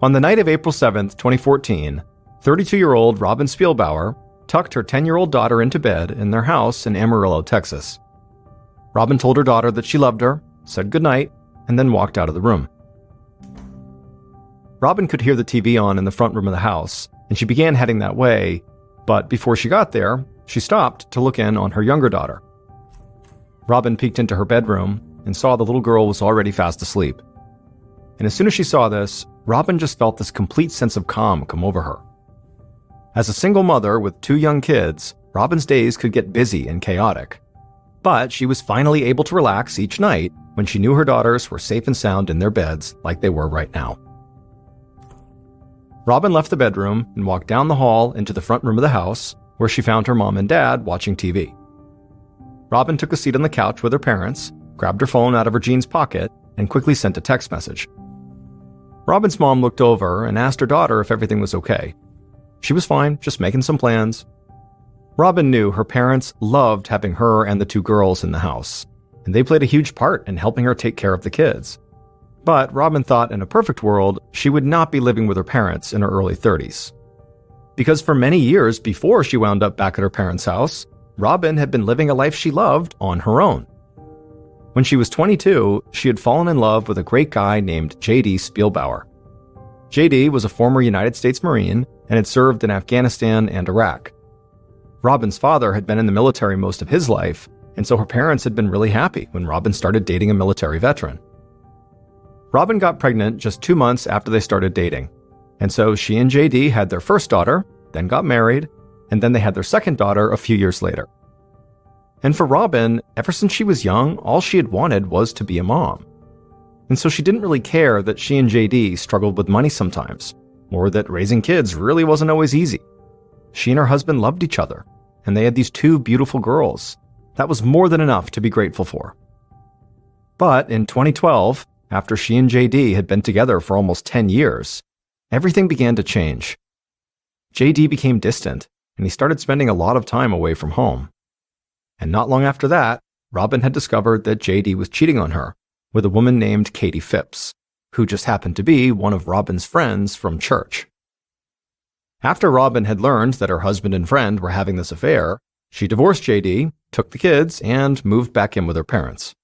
On the night of April 7th, 2014, 32-year-old Robin Spielbauer tucked her 10-year-old daughter into bed in their house in Amarillo, Texas. Robin told her daughter that she loved her, said goodnight, and then walked out of the room. Robin could hear the TV on in the front room of the house, and she began heading that way, but before she got there, she stopped to look in on her younger daughter. Robin peeked into her bedroom and saw the little girl was already fast asleep. And as soon as she saw this, Robin just felt this complete sense of calm come over her. As a single mother with 2 young kids, Robin's days could get busy and chaotic. But she was finally able to relax each night when she knew her daughters were safe and sound in their beds like they were right now. Robin left the bedroom and walked down the hall into the front room of the house, where she found her mom and dad watching TV. Robin took a seat on the couch with her parents, grabbed her phone out of her jeans pocket, and quickly sent a text message. Robin's mom looked over and asked her daughter if everything was okay. She was fine, just making some plans. Robin knew her parents loved having her and the 2 girls in the house, and they played a huge part in helping her take care of the kids. But Robin thought in a perfect world, she would not be living with her parents in her early 30s. Because for many years before she wound up back at her parents' house, Robin had been living a life she loved on her own. When she was 22, she had fallen in love with a great guy named J.D. Spielbauer. J.D. was a former United States Marine and had served in Afghanistan and Iraq. Robin's father had been in the military most of his life, and so her parents had been really happy when Robin started dating a military veteran. Robin got pregnant just 2 months after they started dating, and so she and J.D. had their first daughter, then got married, and then they had their second daughter a few years later. And for Robin, ever since she was young, all she had wanted was to be a mom. And so she didn't really care that she and J.D. struggled with money sometimes, or that raising kids really wasn't always easy. She and her husband loved each other, and they had these 2 beautiful girls. That was more than enough to be grateful for. But in 2012, after she and J.D. had been together for almost 10 years, everything began to change. J.D. became distant, and he started spending a lot of time away from home. And not long after that, Robin had discovered that J.D. was cheating on her with a woman named Katie Phipps, who just happened to be one of Robin's friends from church. After Robin had learned that her husband and friend were having this affair, she divorced J.D., took the kids, and moved back in with her parents.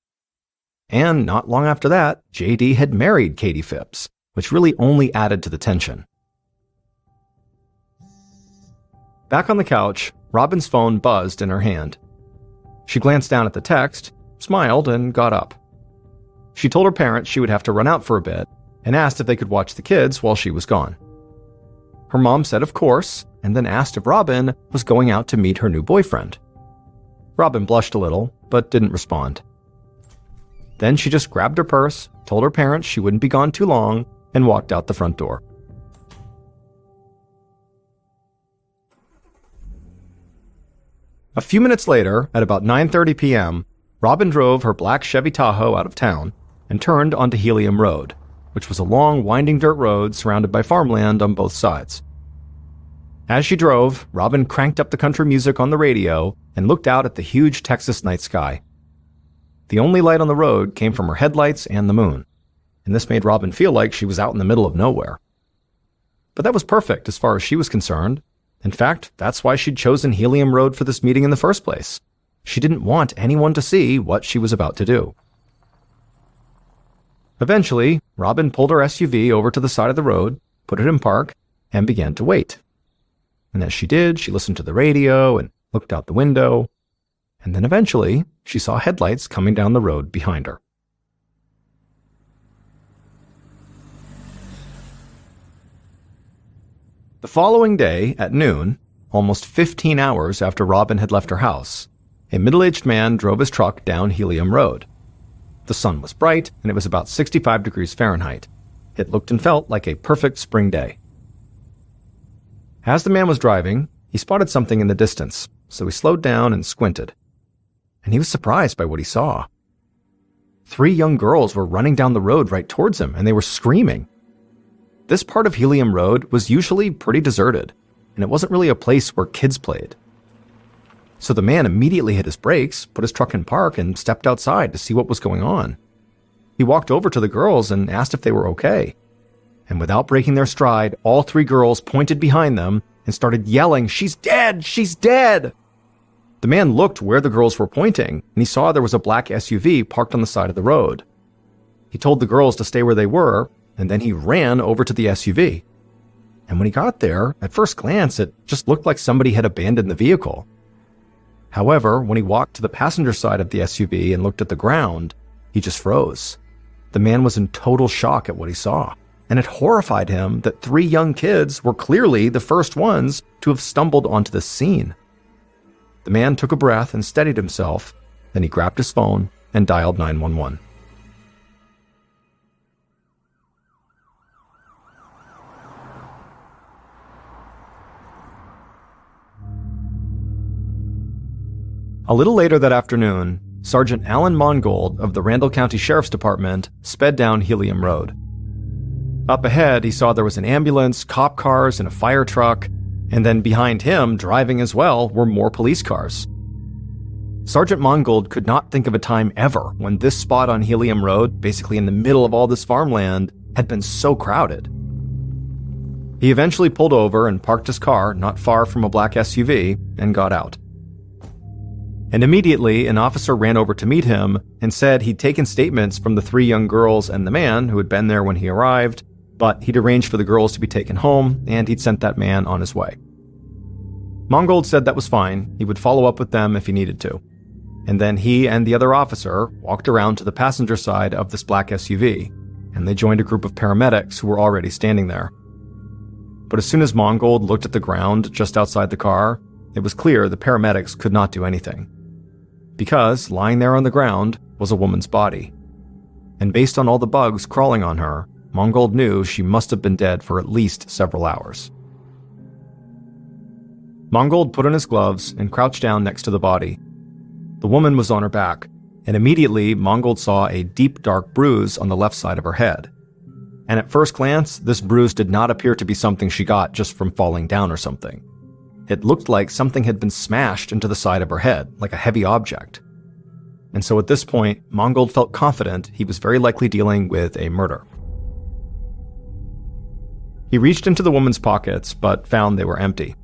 And not long after that, J.D. had married Katie Phipps, which really only added to the tension. Back on the couch, Robin's phone buzzed in her hand. She glanced down at the text, smiled, and got up. She told her parents she would have to run out for a bit, and asked if they could watch the kids while she was gone. Her mom said of course, and then asked if Robin was going out to meet her new boyfriend. Robin blushed a little, but didn't respond. Then she just grabbed her purse, told her parents she wouldn't be gone too long, and walked out the front door. A few minutes later, at about 9:30 p.m., Robin drove her black Chevy Tahoe out of town and turned onto Helium Road, which was a long, winding dirt road surrounded by farmland on both sides. As she drove, Robin cranked up the country music on the radio and looked out at the huge Texas night sky. The only light on the road came from her headlights and the moon, and this made Robin feel like she was out in the middle of nowhere. But that was perfect as far as she was concerned. In fact, that's why she'd chosen Helium Road for this meeting in the first place. She didn't want anyone to see what she was about to do. Eventually, Robin pulled her SUV over to the side of the road, put it in park, and began to wait. And as she did, she listened to the radio and looked out the window. And then eventually, she saw headlights coming down the road behind her. The following day, at noon, almost 15 hours after Robin had left her house, a middle-aged man drove his truck down Helium Road. The sun was bright, and it was about 65 degrees Fahrenheit. It looked and felt like a perfect spring day. As the man was driving, he spotted something in the distance, so he slowed down and squinted. And he was surprised by what he saw. 3 young girls were running down the road right towards him, and they were screaming. This part of Helium Road was usually pretty deserted, and it wasn't really a place where kids played. So the man immediately hit his brakes, put his truck in park, and stepped outside to see what was going on. He walked over to the girls and asked if they were okay. and without breaking their stride, all three girls pointed behind them and started yelling, "She's dead! She's dead!" The man looked where the girls were pointing, and he saw there was a black SUV parked on the side of the road. He told the girls to stay where they were, and then he ran over to the SUV. And when he got there, at first glance, it just looked like somebody had abandoned the vehicle. However, when he walked to the passenger side of the SUV and looked at the ground, he just froze. The man was in total shock at what he saw, and it horrified him that three young kids were clearly the first ones to have stumbled onto the scene. The man took a breath and steadied himself, then he grabbed his phone and dialed 911. A little later that afternoon, Sergeant Alan Mongold of the Randall County Sheriff's Department sped down Helium Road. Up ahead, he saw there was an ambulance, cop cars, and a fire truck, and then behind him, driving as well, were more police cars. Sergeant Mongold could not think of a time ever when this spot on Helium Road, basically in the middle of all this farmland, had been so crowded. He eventually pulled over and parked his car not far from a black SUV and got out. And immediately, an officer ran over to meet him and said he'd taken statements from the three young girls and the man who had been there when he arrived, but he'd arranged for the girls to be taken home and he'd sent that man on his way. Mongold said that was fine, he would follow up with them if he needed to. And then he and the other officer walked around to the passenger side of this black SUV, and they joined a group of paramedics who were already standing there. But as soon as Mongold looked at the ground just outside the car, it was clear the paramedics could not do anything. Because lying there on the ground was a woman's body. And based on all the bugs crawling on her, Mongold knew she must have been dead for at least several hours. Mongold put on his gloves and crouched down next to the body. The woman was on her back, and immediately Mongold saw a deep dark bruise on the left side of her head. And at first glance, this bruise did not appear to be something she got just from falling down or something. It looked like something had been smashed into the side of her head, like a heavy object. And so at this point, Mongold felt confident he was very likely dealing with a murder. He reached into the woman's pockets, but found they were empty.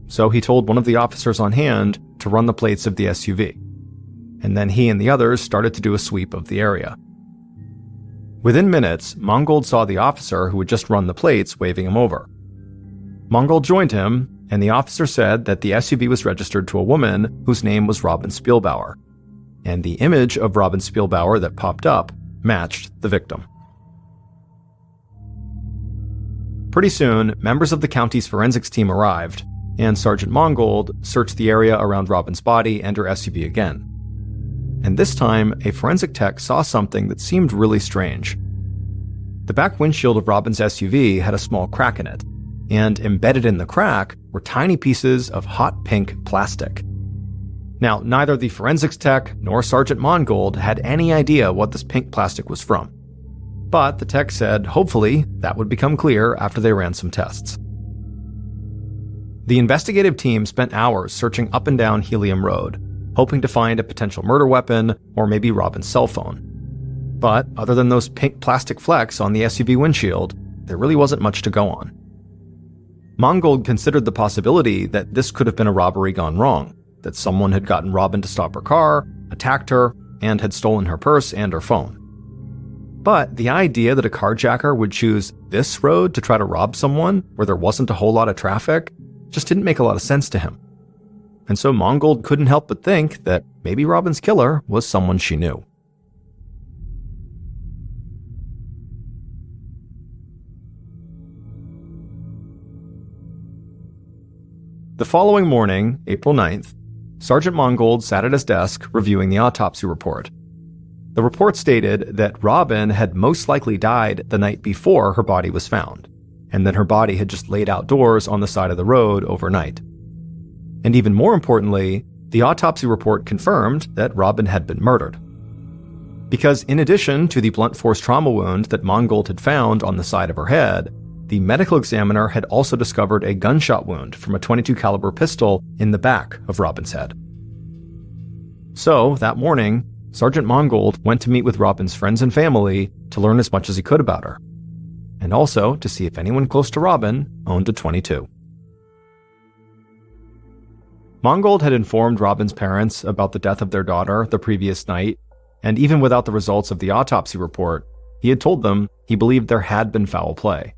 So he told one of the officers on hand to run the plates of the SUV. And then he and the others started to do a sweep of the area. Within minutes, Mongold saw the officer who had just run the plates waving him over. Mongold joined him, and the officer said that the SUV was registered to a woman whose name was Robin Spielbauer, and the image of Robin Spielbauer that popped up matched the victim. Pretty soon, members of the county's forensics team arrived, and Sergeant Mongold searched the area around Robin's body and her SUV again. And this time, a forensic tech saw something that seemed really strange. The back windshield of Robin's SUV had a small crack in it, and embedded in the crack were tiny pieces of hot pink plastic. Now, neither the forensics tech nor Sergeant Mongold had any idea what this pink plastic was from. But the tech said hopefully that would become clear after they ran some tests. The investigative team spent hours searching up and down Helium Road, hoping to find a potential murder weapon or maybe Robin's cell phone. But other than those pink plastic flecks on the SUV windshield, there really wasn't much to go on. Mongold considered the possibility that this could have been a robbery gone wrong, that someone had gotten Robin to stop her car, attacked her, and had stolen her purse and her phone. But the idea that a carjacker would choose this road to try to rob someone where there wasn't a whole lot of traffic just didn't make a lot of sense to him. And so Mongold couldn't help but think that maybe Robin's killer was someone she knew. The following morning, April 9th, Sergeant Mongold sat at his desk reviewing the autopsy report. The report stated that Robin had most likely died the night before her body was found, and then her body had just laid outdoors on the side of the road overnight. And even more importantly, the autopsy report confirmed that Robin had been murdered. Because in addition to the blunt force trauma wound that Mongold had found on the side of her head, the medical examiner had also discovered a gunshot wound from a .22 caliber pistol in the back of Robin's head. So, that morning, Sergeant Mongold went to meet with Robin's friends and family to learn as much as he could about her. and also to see if anyone close to Robin owned a .22. Mangold had informed Robin's parents about the death of their daughter the previous night, and even without the results of the autopsy report, he had told them he believed there had been foul play.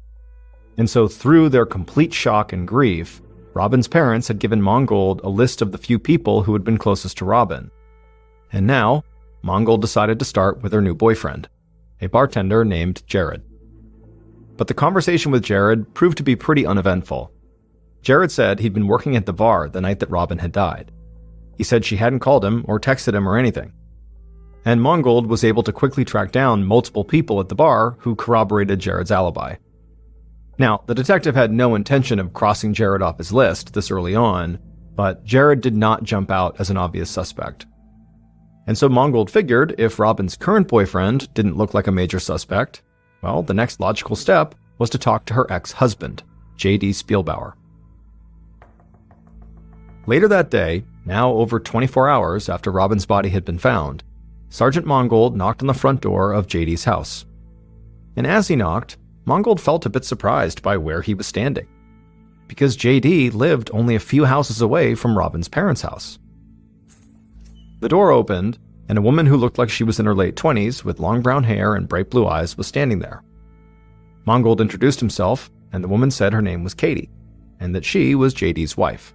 And so through their complete shock and grief, Robin's parents had given Mangold a list of the few people who had been closest to Robin. And now, Mangold decided to start with her new boyfriend, a bartender named Jared. But the conversation with Jared proved to be pretty uneventful. Jared said he'd been working at the bar the night that Robin had died. He said she hadn't called him or texted him or anything. And Mangold was able to quickly track down multiple people at the bar who corroborated Jared's alibi. Now, the detective had no intention of crossing Jared off his list this early on, but Jared did not jump out as an obvious suspect. And so Mangold figured if Robin's current boyfriend didn't look like a major suspect, well, the next logical step was to talk to her ex-husband, J.D. Spielbauer. Later that day, now over 24 hours after Robin's body had been found, Sergeant Mangold knocked on the front door of J.D.'s house. And as he knocked, Mangold felt a bit surprised by where he was standing, because J.D. lived only a few houses away from Robin's parents' house. The door opened, and a woman who looked like she was in her late 20s with long brown hair and bright blue eyes was standing there. Mangold introduced himself, and the woman said her name was Katie, and that she was J.D.'s wife.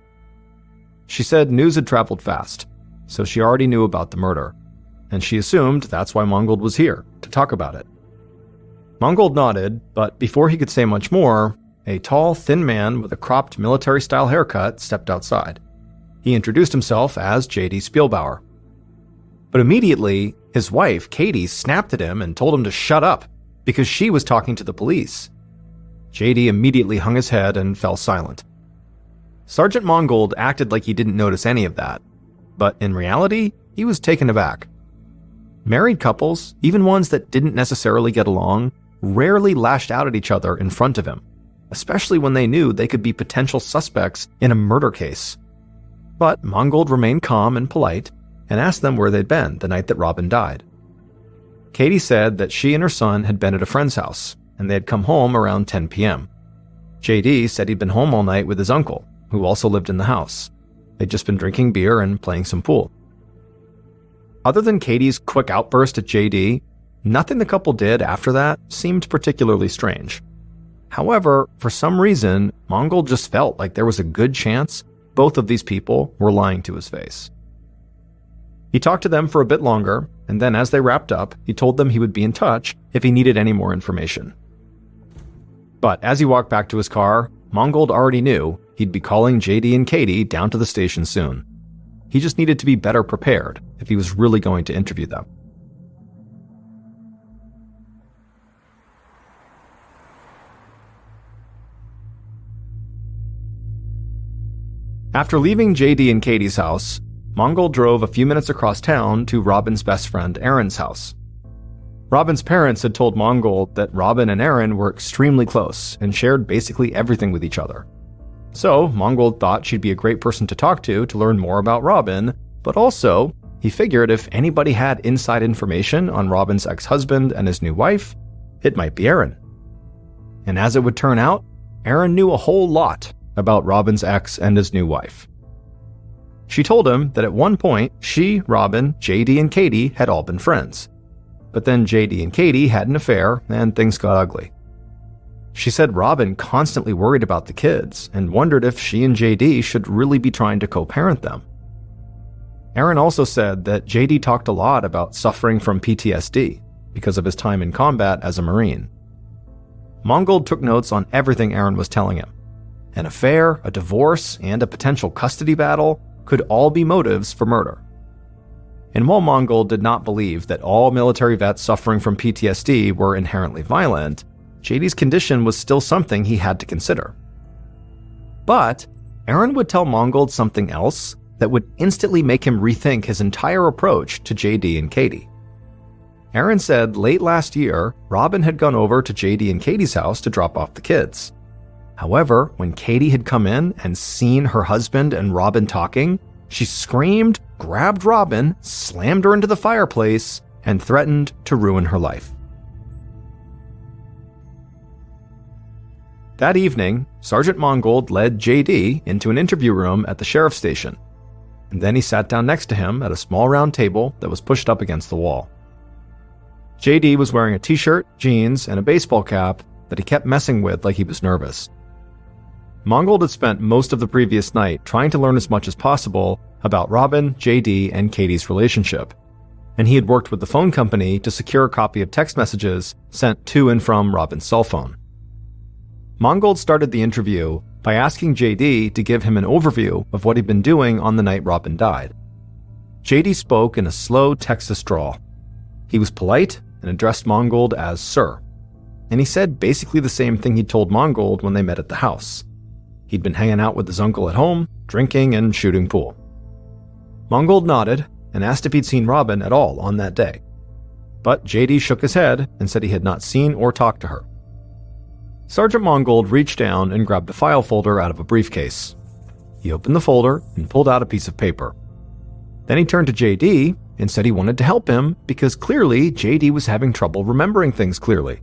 She said news had traveled fast, so she already knew about the murder, and she assumed that's why Mangold was here, to talk about it. Mangold nodded, but before he could say much more, a tall, thin man with a cropped military-style haircut stepped outside. He introduced himself as J.D. Spielbauer. But immediately, his wife, Katie, snapped at him and told him to shut up, because she was talking to the police. J.D. immediately hung his head and fell silent. Sergeant Mangold acted like he didn't notice any of that, but in reality, he was taken aback. Married couples, even ones that didn't necessarily get along, rarely lashed out at each other in front of him, especially when they knew they could be potential suspects in a murder case. But Mangold remained calm and polite and asked them where they'd been the night that Robin died. Katie said that she and her son had been at a friend's house, and they had come home around 10 p.m. J.D. said he'd been home all night with his uncle, who also lived in the house. They'd just been drinking beer and playing some pool. Other than Katie's quick outburst at J.D., nothing the couple did after that seemed particularly strange. However, for some reason, Mangold just felt like there was a good chance both of these people were lying to his face. He talked to them for a bit longer, and then as they wrapped up, he told them he would be in touch if he needed any more information. But as he walked back to his car, Mangold already knew he'd be calling J.D. and Katie down to the station soon. He just needed to be better prepared if he was really going to interview them. After leaving J.D. and Katie's house, Mangold drove a few minutes across town to Robin's best friend Erin's house. Robin's parents had told Mangold that Robin and Erin were extremely close and shared basically everything with each other. So Mangold thought she'd be a great person to talk to learn more about Robin, but also he figured if anybody had inside information on Robin's ex-husband and his new wife, it might be Erin. And as it would turn out, Erin knew a whole lot about Robin's ex and his new wife. She told him that at one point, she, Robin, J.D., and Katie had all been friends. But then J.D. and Katie had an affair, and things got ugly. She said Robin constantly worried about the kids and wondered if she and J.D. should really be trying to co-parent them. Erin also said that J.D. talked a lot about suffering from PTSD because of his time in combat as a Marine. Mangold took notes on everything Erin was telling him. An affair, a divorce, and a potential custody battle could all be motives for murder. And while Mangold did not believe that all military vets suffering from PTSD were inherently violent, JD's condition was still something he had to consider. But Erin would tell Mangold something else that would instantly make him rethink his entire approach to JD and Katie. Erin said late last year, Robin had gone over to JD and Katie's house to drop off the kids. However, when Katie had come in and seen her husband and Robin talking, she screamed, grabbed Robin, slammed her into the fireplace, and threatened to ruin her life. That evening, Sergeant Mongold led JD into an interview room at the sheriff's station, and then he sat down next to him at a small round table that was pushed up against the wall. JD was wearing a t-shirt, jeans, and a baseball cap that he kept messing with like he was nervous. Mongold had spent most of the previous night trying to learn as much as possible about Robin, JD, and Katie's relationship, and he had worked with the phone company to secure a copy of text messages sent to and from Robin's cell phone. Mongold started the interview by asking JD to give him an overview of what he'd been doing on the night Robin died. JD spoke in a slow Texas drawl. He was polite and addressed Mongold as Sir, and he said basically the same thing he'd told Mongold when they met at the house. He'd been hanging out with his uncle at home, drinking and shooting pool. Mongold nodded and asked if he'd seen Robin at all on that day, but JD shook his head and said he had not seen or talked to her. Sergeant Mongold reached down and grabbed a file folder out of a briefcase. He opened the folder and pulled out a piece of paper. Then he turned to JD and said he wanted to help him because clearly JD was having trouble remembering things clearly.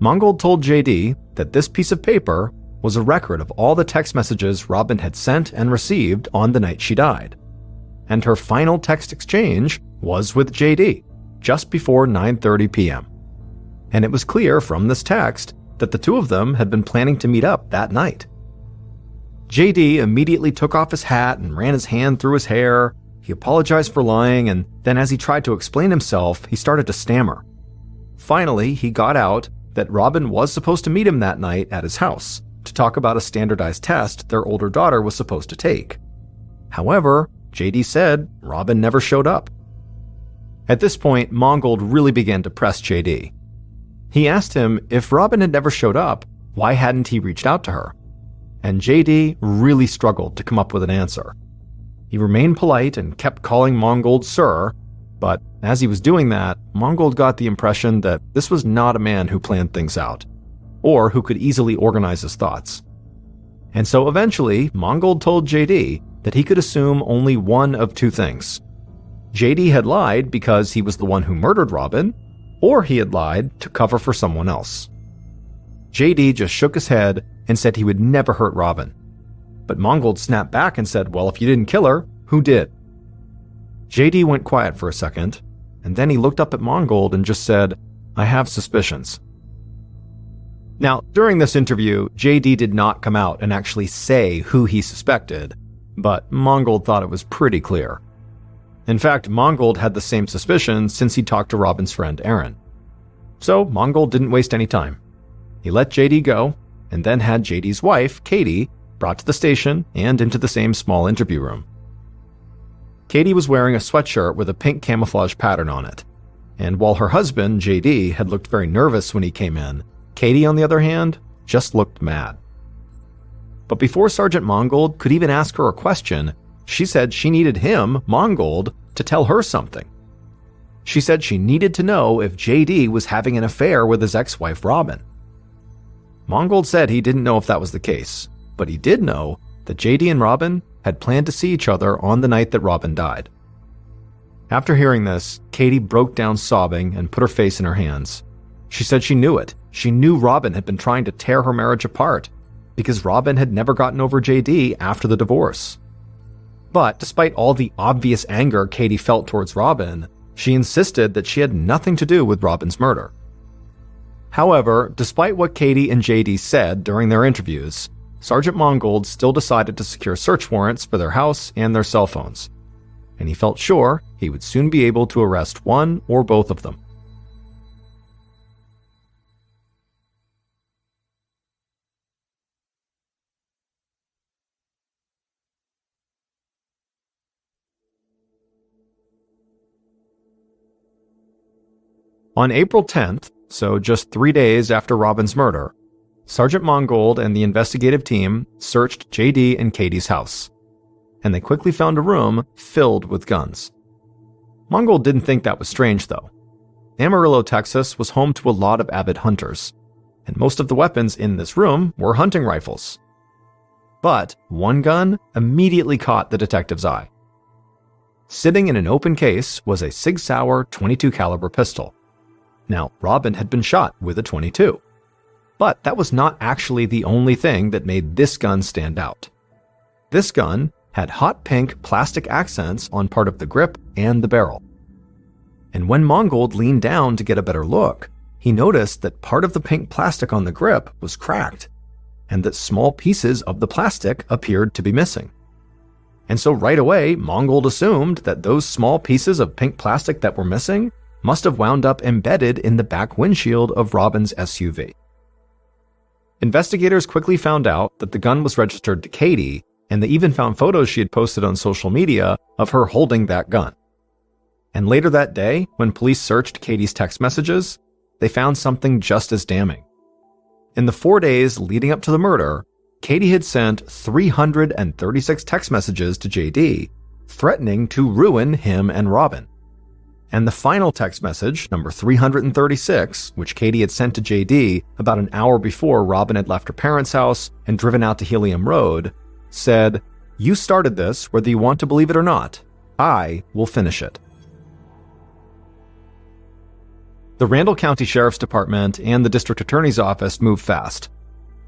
Mongold told JD that this piece of paper was a record of all the text messages Robin had sent and received on the night she died, and her final text exchange was with JD just before 9:30 p.m. And it was clear from this text that the two of them had been planning to meet up that night. JD immediately took off his hat and ran his hand through his hair. He apologized for lying, and then as he tried to explain himself, he started to stammer. Finally, he got out that Robin was supposed to meet him that night at his house to talk about a standardized test their older daughter was supposed to take. However, JD said Robin never showed up. At this point, Mongold really began to press JD. He asked him if Robin had never showed up, why hadn't he reached out to her? And JD really struggled to come up with an answer. He remained polite and kept calling Mongold Sir, but as he was doing that, Mongold got the impression that this was not a man who planned things out, or who could easily organize his thoughts. And so eventually, Mongold told JD that he could assume only one of two things. JD had lied because he was the one who murdered Robin, or he had lied to cover for someone else. JD just shook his head and said he would never hurt Robin. But Mongold snapped back and said, well, if you didn't kill her, who did? JD went quiet for a second, and then he looked up at Mongold and just said, I have suspicions. Now, during this interview, JD did not come out and actually say who he suspected, but Mongold thought it was pretty clear. In fact, Mongold had the same suspicion since he talked to Robin's friend Erin. So Mongold didn't waste any time. He let JD go, and then had JD's wife, Katie, brought to the station and into the same small interview room. Katie was wearing a sweatshirt with a pink camouflage pattern on it, and while her husband, JD, had looked very nervous when he came in, Katie, on the other hand, just looked mad. But before Sergeant Mongold could even ask her a question, she said she needed him, Mongold, to tell her something. She said she needed to know if JD was having an affair with his ex-wife Robin. Mongold said he didn't know if that was the case, but he did know that JD and Robin had planned to see each other on the night that Robin died. After hearing this, Katie broke down sobbing and put her face in her hands. She said she knew it. She knew Robin had been trying to tear her marriage apart because Robin had never gotten over JD after the divorce. But despite all the obvious anger Katie felt towards Robin, she insisted that she had nothing to do with Robin's murder. However, despite what Katie and JD said during their interviews, Sergeant Mongold still decided to secure search warrants for their house and their cell phones, and he felt sure he would soon be able to arrest one or both of them. On April 10th, so just 3 days after Robin's murder, Sergeant Mongold and the investigative team searched JD and Katie's house, and they quickly found a room filled with guns. Mongold didn't think that was strange, though. Amarillo, Texas was home to a lot of avid hunters, and most of the weapons in this room were hunting rifles. But one gun immediately caught the detective's eye. Sitting in an open case was a Sig Sauer .22 caliber pistol. Now, Robin had been shot with a .22. But that was not actually the only thing that made this gun stand out. This gun had hot pink plastic accents on part of the grip and the barrel. And when Mongold leaned down to get a better look, he noticed that part of the pink plastic on the grip was cracked, and that small pieces of the plastic appeared to be missing. And so right away, Mongold assumed that those small pieces of pink plastic that were missing must have wound up embedded in the back windshield of Robin's SUV. Investigators quickly found out that the gun was registered to Katie, and they even found photos she had posted on social media of her holding that gun. And later that day, when police searched Katie's text messages, they found something just as damning. In the 4 days leading up to the murder, Katie had sent 336 text messages to JD, threatening to ruin him and Robin. And the final text message, number 336, which Katie had sent to JD about an hour before Robin had left her parents' house and driven out to Helium Road, said, "You started this, whether you want to believe it or not. I will finish it." The Randall County Sheriff's Department and the District Attorney's Office moved fast.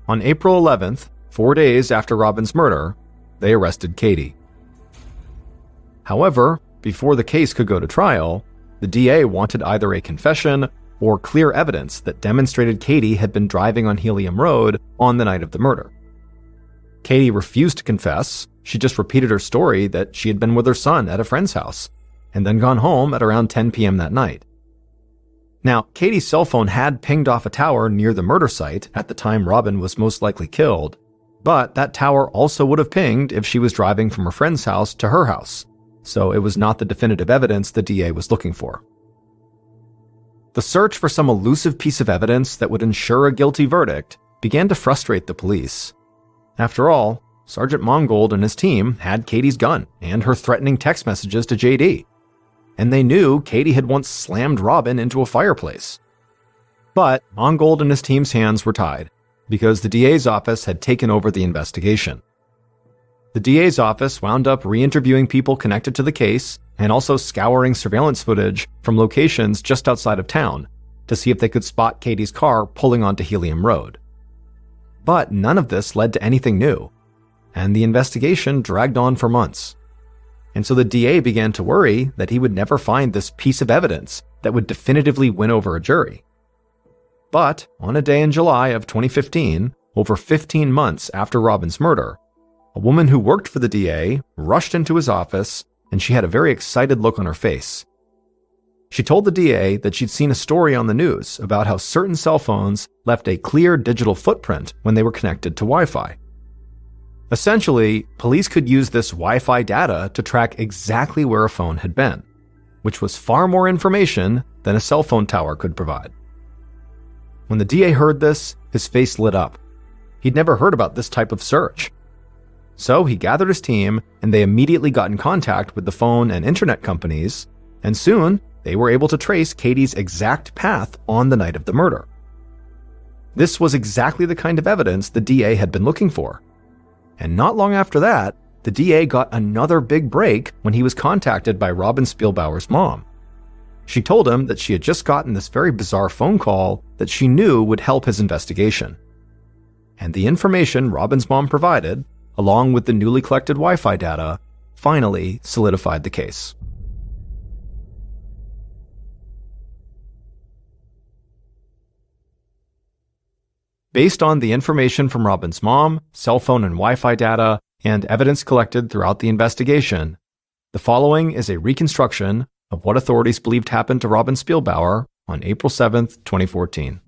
On April 11th, 4 days after Robin's murder, they arrested Katie. However, before the case could go to trial, the DA wanted either a confession or clear evidence that demonstrated Katie had been driving on Helium Road on the night of the murder. Katie refused to confess. She just repeated her story that she had been with her son at a friend's house and then gone home at around 10 p.m. that night. Now, Katie's cell phone had pinged off a tower near the murder site at the time Robin was most likely killed, but that tower also would have pinged if she was driving from her friend's house to her house, so it was not the definitive evidence the DA was looking for. The search for some elusive piece of evidence that would ensure a guilty verdict began to frustrate the police. After all, Sergeant Mongold and his team had Katie's gun and her threatening text messages to JD, and they knew Katie had once slammed Robin into a fireplace. But Mongold and his team's hands were tied, because the DA's office had taken over the investigation. The DA's office wound up re-interviewing people connected to the case and also scouring surveillance footage from locations just outside of town to see if they could spot Katie's car pulling onto Helium Road. But none of this led to anything new, and the investigation dragged on for months. And so the DA began to worry that he would never find this piece of evidence that would definitively win over a jury. But on a day in July of 2015, over 15 months after Robin's murder, a woman who worked for the DA rushed into his office, and she had a very excited look on her face. She told the DA that she'd seen a story on the news about how certain cell phones left a clear digital footprint when they were connected to Wi-Fi. Essentially, police could use this Wi-Fi data to track exactly where a phone had been, which was far more information than a cell phone tower could provide. When the DA heard this, his face lit up. He'd never heard about this type of search. So he gathered his team, and they immediately got in contact with the phone and internet companies, and soon they were able to trace Katie's exact path on the night of the murder. This was exactly the kind of evidence the DA had been looking for. And not long after that, the DA got another big break when he was contacted by Robin Spielbauer's mom. She told him that she had just gotten this very bizarre phone call that she knew would help his investigation. And the information Robin's mom provided, along with the newly collected Wi-Fi data, finally solidified the case. Based on the information from Robin's mom, cell phone and Wi-Fi data, and evidence collected throughout the investigation, the following is a reconstruction of what authorities believed happened to Robin Spielbauer on April 7, 2014.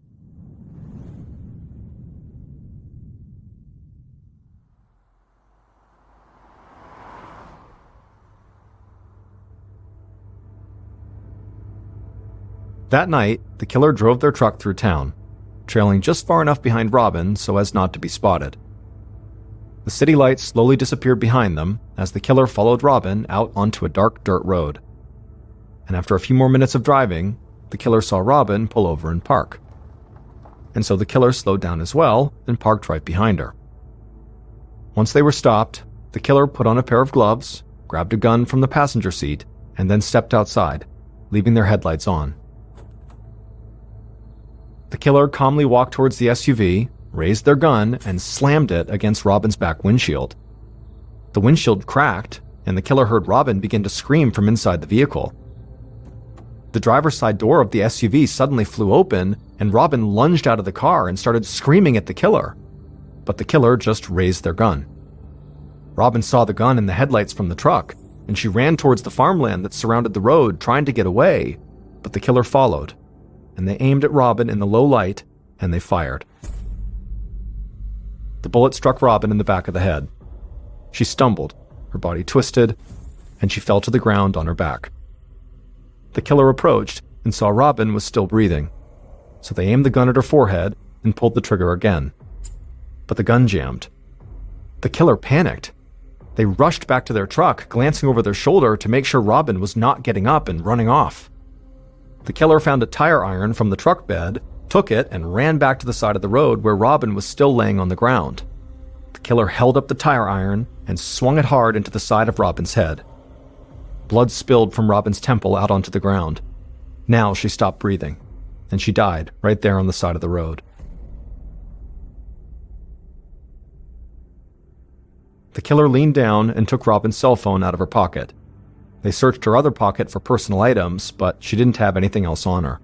That night, the killer drove their truck through town, trailing just far enough behind Robin so as not to be spotted. The city lights slowly disappeared behind them as the killer followed Robin out onto a dark dirt road. And after a few more minutes of driving, the killer saw Robin pull over and park. And so the killer slowed down as well and parked right behind her. Once they were stopped, the killer put on a pair of gloves, grabbed a gun from the passenger seat, and then stepped outside, leaving their headlights on. The killer calmly walked towards the SUV, raised their gun, and slammed it against Robin's back windshield. The windshield cracked, and the killer heard Robin begin to scream from inside the vehicle. The driver's side door of the SUV suddenly flew open, and Robin lunged out of the car and started screaming at the killer. But the killer just raised their gun. Robin saw the gun in the headlights from the truck, and she ran towards the farmland that surrounded the road, trying to get away, but the killer followed, and they aimed at Robin in the low light, and they fired. The bullet struck Robin in the back of the head. She stumbled, her body twisted, and she fell to the ground on her back. The killer approached and saw Robin was still breathing, so they aimed the gun at her forehead and pulled the trigger again. But the gun jammed. The killer panicked. They rushed back to their truck, glancing over their shoulder to make sure Robin was not getting up and running off. The killer found a tire iron from the truck bed, took it, and ran back to the side of the road where Robin was still laying on the ground. The killer held up the tire iron and swung it hard into the side of Robin's head. Blood spilled from Robin's temple out onto the ground. Now she stopped breathing, and she died right there on the side of the road. The killer leaned down and took Robin's cell phone out of her pocket. They searched her other pocket for personal items, but she didn't have anything else on her.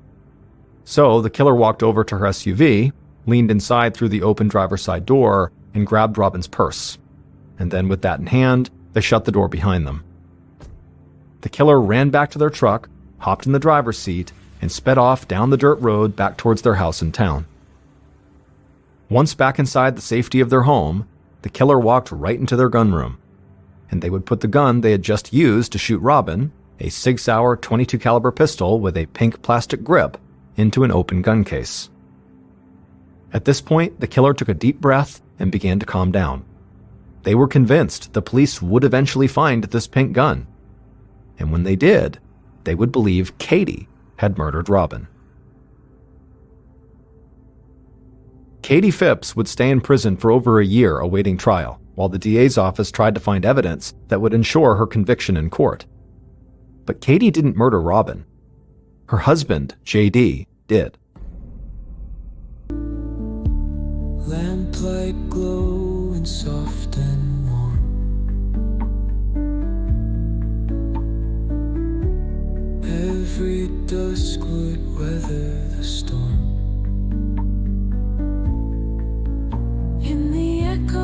So the killer walked over to her SUV, leaned inside through the open driver's side door, and grabbed Robin's purse. And then with that in hand, they shut the door behind them. The killer ran back to their truck, hopped in the driver's seat, and sped off down the dirt road back towards their house in town. Once back inside the safety of their home, the killer walked right into their gun room, and they would put the gun they had just used to shoot Robin, a Sig Sauer .22 caliber pistol with a pink plastic grip, into an open gun case. At this point, the killer took a deep breath and began to calm down. They were convinced the police would eventually find this pink gun, and when they did, they would believe Katie had murdered Robin. Katie Phipps would stay in prison for over a year awaiting trial, while the DA's office tried to find evidence that would ensure her conviction in court. But Katie didn't murder Robin. Her husband, JD, did. Lamplight glowing soft and warm. Every dusk would weather the storm. In the echo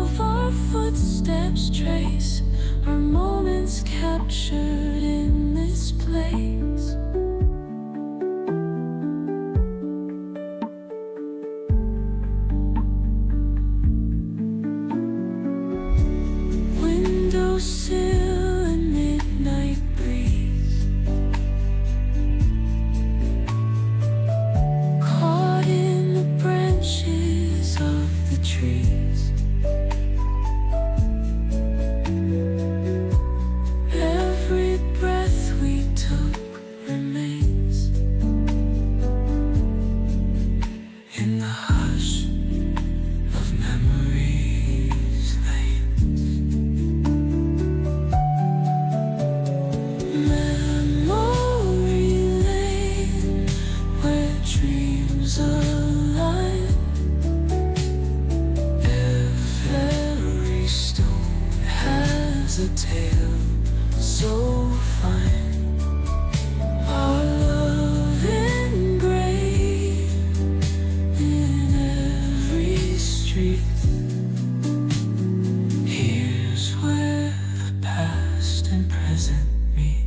of our footsteps trace our moments captured in this place. Windowsill and midnight breeze, caught in the branches of the trees. Every breath we took remains in the hush of memory's veins. Memory lane, where dreams align. Every stone has a tale so fine. Our love engraved in every street. Here's where the past and present meet.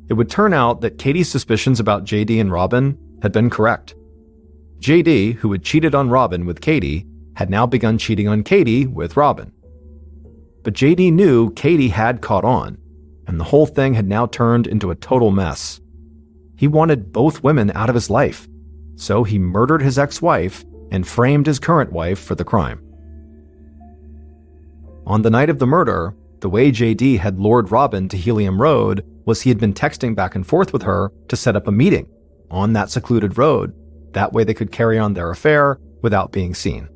It would turn out that Katie's suspicions about JD and Robin had been correct. JD, who had cheated on Robin with Katie, had now begun cheating on Katie with Robin. But JD knew Katie had caught on, and the whole thing had now turned into a total mess. He wanted both women out of his life, so he murdered his ex-wife and framed his current wife for the crime. On the night of the murder, the way JD had lured Robin to Helium Road was he had been texting back and forth with her to set up a meeting, on that secluded road. That way they could carry on their affair without being seen.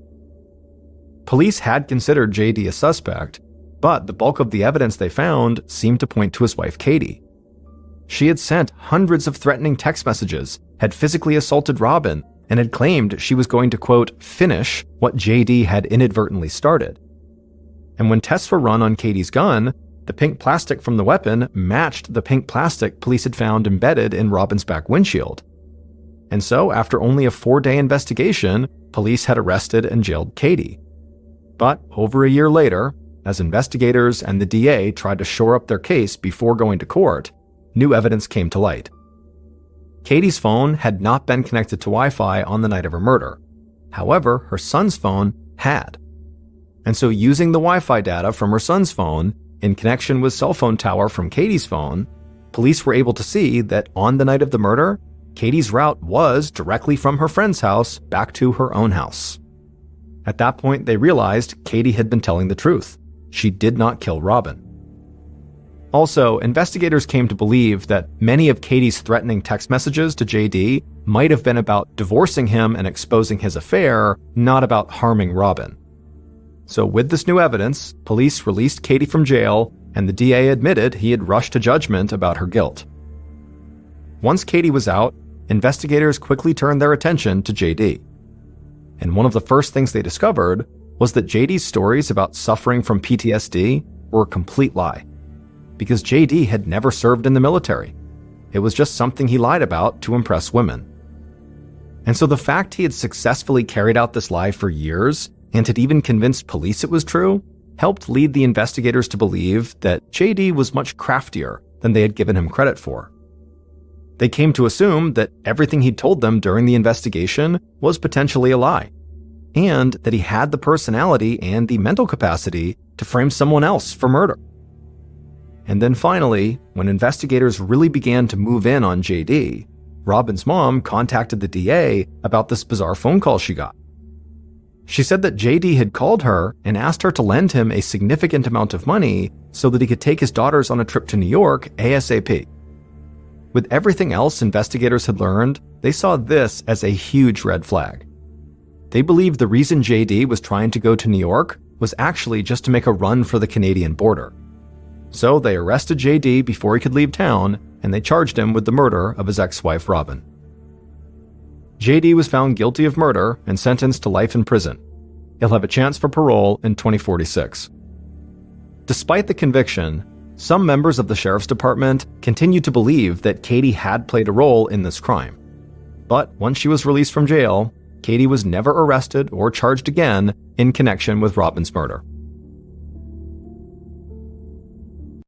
Police had considered JD a suspect, but the bulk of the evidence they found seemed to point to his wife Katie. She had sent hundreds of threatening text messages, had physically assaulted Robin, and had claimed she was going to, quote, finish what JD had inadvertently started. And when tests were run on Katie's gun, the pink plastic from the weapon matched the pink plastic police had found embedded in Robin's back windshield. And so, after only a 4-day investigation, police had arrested and jailed Katie. But over a year later, as investigators and the DA tried to shore up their case before going to court, new evidence came to light. Katie's phone had not been connected to Wi-Fi on the night of her murder. However, her son's phone had. And so using the Wi-Fi data from her son's phone in connection with cell phone tower from Katie's phone, police were able to see that on the night of the murder, Katie's route was directly from her friend's house back to her own house. At that point, they realized Katie had been telling the truth. She did not kill Robin. Also, investigators came to believe that many of Katie's threatening text messages to JD might have been about divorcing him and exposing his affair, not about harming Robin. So with this new evidence, police released Katie from jail, and the DA admitted he had rushed to judgment about her guilt. Once Katie was out, investigators quickly turned their attention to JD. And one of the first things they discovered was that JD's stories about suffering from PTSD were a complete lie. Because JD had never served in the military. It was just something he lied about to impress women. And so the fact he had successfully carried out this lie for years and had even convinced police it was true helped lead the investigators to believe that JD was much craftier than they had given him credit for. They came to assume that everything he'd told them during the investigation was potentially a lie, and that he had the personality and the mental capacity to frame someone else for murder. And then finally, when investigators really began to move in on JD, Robin's mom contacted the DA about this bizarre phone call she got. She said that JD had called her and asked her to lend him a significant amount of money so that he could take his daughters on a trip to New York ASAP. With everything else investigators had learned, they saw this as a huge red flag. They believed the reason JD was trying to go to New York was actually just to make a run for the Canadian border. So they arrested JD before he could leave town, and they charged him with the murder of his ex-wife Robin. JD was found guilty of murder and sentenced to life in prison. He'll have a chance for parole in 2046. Despite the conviction, some members of the sheriff's department continued to believe that Katie had played a role in this crime. But once she was released from jail, Katie was never arrested or charged again in connection with Robin's murder.